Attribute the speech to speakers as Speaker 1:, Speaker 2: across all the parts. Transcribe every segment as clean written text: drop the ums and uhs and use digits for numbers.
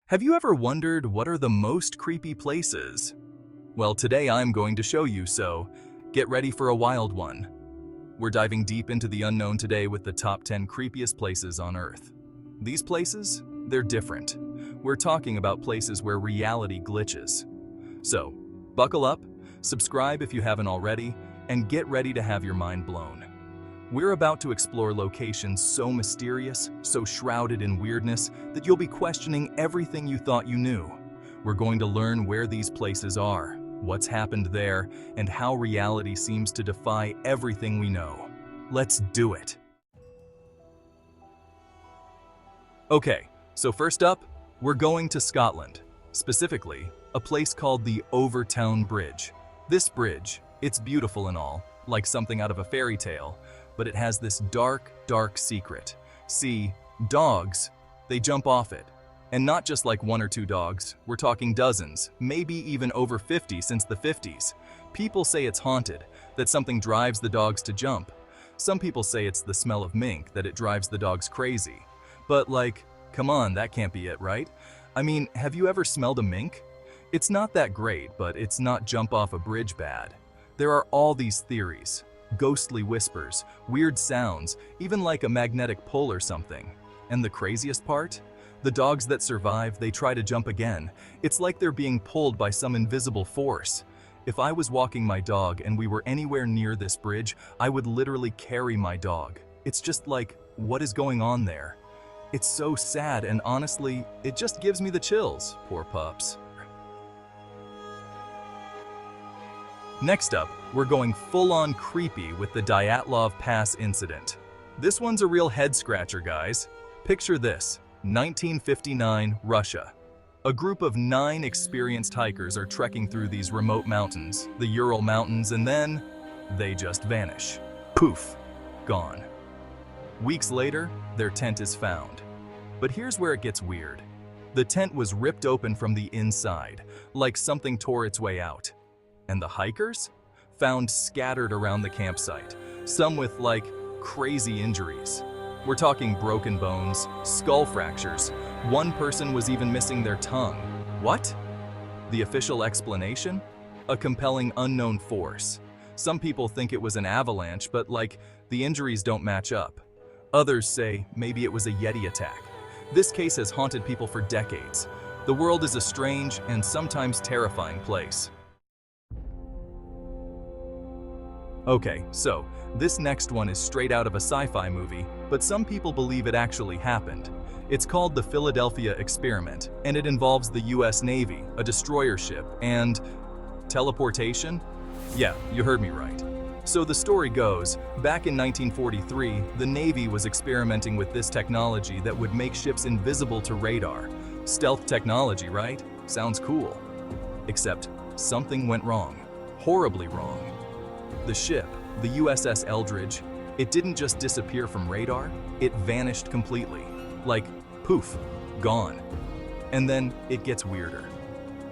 Speaker 1: Have you ever wondered what are the most creepy places? Well, today I'm going to show you, so get ready for a wild one. We're diving deep into the unknown today with the top 10 creepiest places on Earth. These places, they're different. We're talking about places where reality glitches. So, buckle up, subscribe if you haven't already, and get ready to have your mind blown. We're about to explore locations so mysterious, so shrouded in weirdness, that you'll be questioning everything you thought you knew. We're going to learn where these places are, what's happened there, and how reality seems to defy everything we know. Let's do it! Okay, so first up, we're going to Scotland. Specifically, a place called the Overtoun Bridge. This bridge, it's beautiful and all, like something out of a fairy tale, but it has this dark, dark secret. See, dogs, they jump off it. And not just like one or two dogs, we're talking dozens, maybe even over 50 since the 50s. People say it's haunted, that something drives the dogs to jump. Some people say it's the smell of mink, that it drives the dogs crazy. But like, come on, that can't be it, right? I mean, have you ever smelled a mink? It's not that great, but it's not jump off a bridge bad. There are all these theories. Ghostly whispers, weird sounds, even like a magnetic pull or something. And the craziest part? The dogs that survive, they try to jump again. It's like they're being pulled by some invisible force. If I was walking my dog and we were anywhere near this bridge, I would literally carry my dog. It's just like, what is going on there? It's so sad, and honestly, it just gives me the chills, poor pups. Next up, we're going full-on creepy with the Dyatlov Pass incident. This one's a real head-scratcher, guys. Picture this, 1959, Russia. A group of 9 experienced hikers are trekking through these remote mountains, the Ural Mountains, and then they just vanish. Poof, gone. Weeks later, their tent is found. But here's where it gets weird. The tent was ripped open from the inside, like something tore its way out. And the hikers? Found scattered around the campsite, some with like crazy injuries. We're talking broken bones, skull fractures. One person was even missing their tongue. What? The official explanation? A compelling unknown force. Some people think it was an avalanche, but like, the injuries don't match up. Others say maybe it was a Yeti attack. This case has haunted people for decades. The world is a strange and sometimes terrifying place. Okay, so this next one is straight out of a sci-fi movie, but some people believe it actually happened. It's called the Philadelphia Experiment, and it involves the US Navy, a destroyer ship, and teleportation? Yeah, you heard me right. So the story goes, back in 1943, the Navy was experimenting with this technology that would make ships invisible to radar. Stealth technology, right? Sounds cool. Except something went wrong. Horribly wrong. The ship, the USS Eldridge, it didn't just disappear from radar, it vanished completely. Like, poof, gone. And then it gets weirder.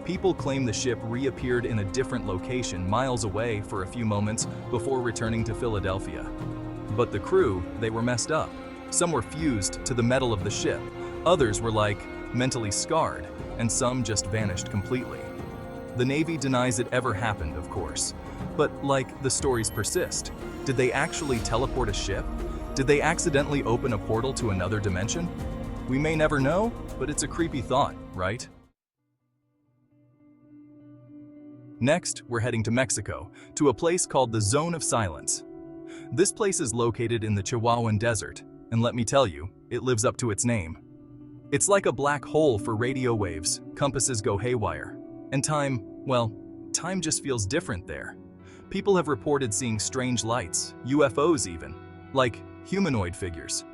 Speaker 1: People claim the ship reappeared in a different location miles away for a few moments before returning to Philadelphia. But the crew, they were messed up. Some were fused to the metal of the ship, others were like mentally scarred, and some just vanished completely. The Navy denies it ever happened, of course. But like, the stories persist. Did they actually teleport a ship? Did they accidentally open a portal to another dimension? We may never know, but it's a creepy thought, right? Next, we're heading to Mexico, to a place called the Zone of Silence. This place is located in the Chihuahuan Desert, and let me tell you, it lives up to its name. It's like a black hole for radio waves, compasses go haywire, and time, well, time just feels different there. People have reported seeing strange lights, UFOs even, like humanoid figures.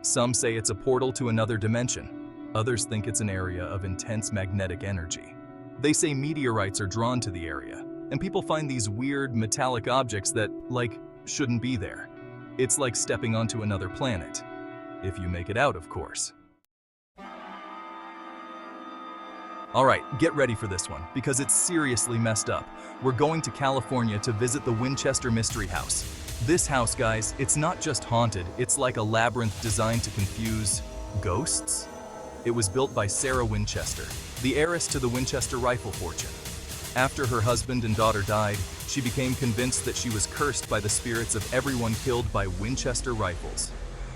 Speaker 1: Some say it's a portal to another dimension. Others think it's an area of intense magnetic energy. They say meteorites are drawn to the area, and people find these weird metallic objects that, like, shouldn't be there. It's like stepping onto another planet. If you make it out, of course. Alright, get ready for this one, because it's seriously messed up. We're going to California to visit the Winchester Mystery House. This house, guys, it's not just haunted, it's like a labyrinth designed to confuse ghosts? It was built by Sarah Winchester, the heiress to the Winchester rifle fortune. After her husband and daughter died, she became convinced that she was cursed by the spirits of everyone killed by Winchester rifles.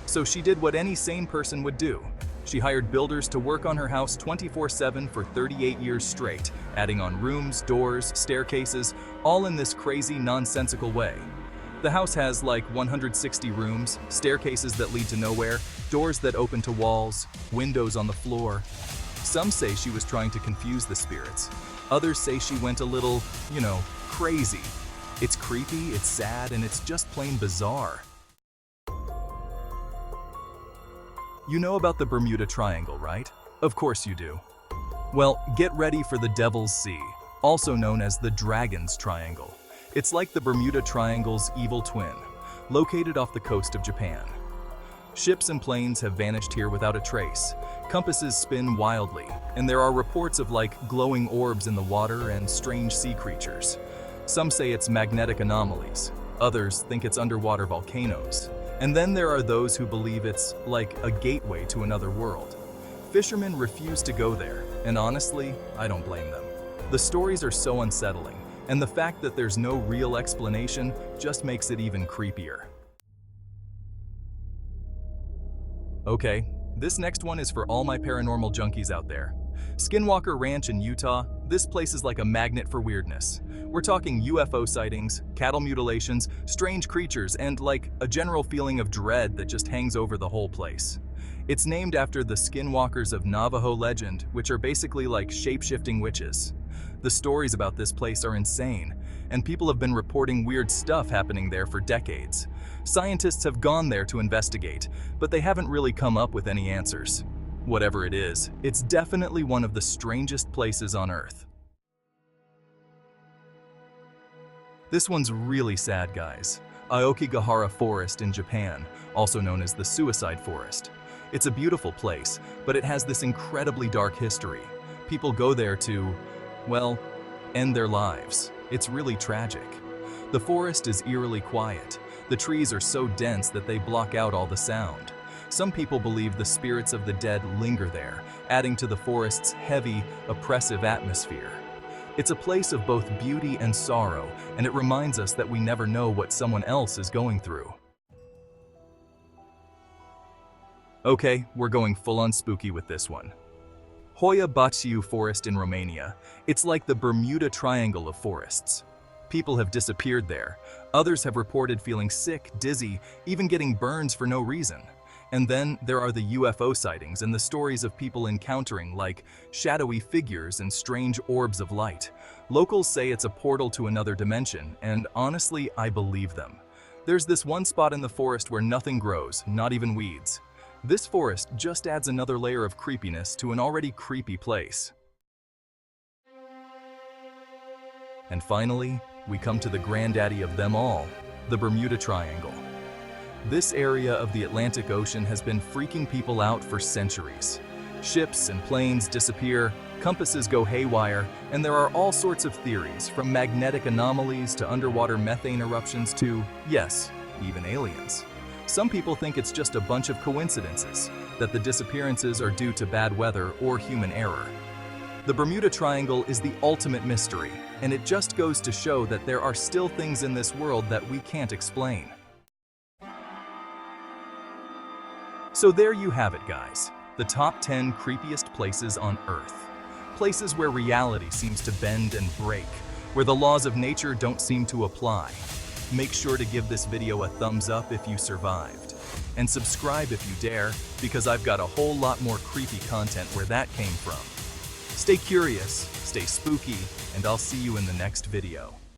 Speaker 1: So she did what any sane person would do. She hired builders to work on her house 24/7 for 38 years straight, adding on rooms, doors, staircases, all in this crazy, nonsensical way. The house has like 160 rooms, staircases that lead to nowhere, doors that open to walls, windows on the floor. Some say she was trying to confuse the spirits. Others say she went a little, crazy. It's creepy, it's sad, and it's just plain bizarre. You know about the Bermuda Triangle, right? Of course you do. Well, get ready for the Devil's Sea, also known as the Dragon's Triangle. It's like the Bermuda Triangle's evil twin, located off the coast of Japan. Ships and planes have vanished here without a trace. Compasses spin wildly, and there are reports of glowing orbs in the water and strange sea creatures. Some say it's magnetic anomalies. Others think it's underwater volcanoes. And then there are those who believe it's like a gateway to another world. Fishermen refuse to go there, and honestly, I don't blame them. The stories are so unsettling, and the fact that there's no real explanation just makes it even creepier. Okay, this next one is for all my paranormal junkies out there. Skinwalker Ranch in Utah, this place is like a magnet for weirdness. We're talking UFO sightings, cattle mutilations, strange creatures, and a general feeling of dread that just hangs over the whole place. It's named after the Skinwalkers of Navajo legend, which are basically like shape-shifting witches. The stories about this place are insane, and people have been reporting weird stuff happening there for decades. Scientists have gone there to investigate, but they haven't really come up with any answers. Whatever it is, it's definitely one of the strangest places on Earth. This one's really sad, guys. Aokigahara Forest in Japan, also known as the Suicide Forest. It's a beautiful place, but it has this incredibly dark history. People go there to, end their lives. It's really tragic. The forest is eerily quiet. The trees are so dense that they block out all the sound. Some people believe the spirits of the dead linger there, adding to the forest's heavy, oppressive atmosphere. It's a place of both beauty and sorrow, and it reminds us that we never know what someone else is going through. Okay, we're going full-on spooky with this one. Hoia Baciu Forest in Romania. It's like the Bermuda Triangle of forests. People have disappeared there. Others have reported feeling sick, dizzy, even getting burns for no reason. And then there are the UFO sightings and the stories of people encountering shadowy figures and strange orbs of light. Locals say it's a portal to another dimension, and honestly, I believe them. There's this one spot in the forest where nothing grows, not even weeds. This forest just adds another layer of creepiness to an already creepy place. And finally, we come to the granddaddy of them all, the Bermuda Triangle. This area of the Atlantic Ocean has been freaking people out for centuries. Ships and planes disappear, compasses go haywire, and there are all sorts of theories, from magnetic anomalies to underwater methane eruptions to, yes, even aliens. Some people think it's just a bunch of coincidences, that the disappearances are due to bad weather or human error. The Bermuda Triangle is the ultimate mystery, and it just goes to show that there are still things in this world that we can't explain. So there you have it, guys. The top 10 creepiest places on Earth. Places where reality seems to bend and break, where the laws of nature don't seem to apply. Make sure to give this video a thumbs up if you survived. And subscribe if you dare, because I've got a whole lot more creepy content where that came from. Stay curious, stay spooky, and I'll see you in the next video.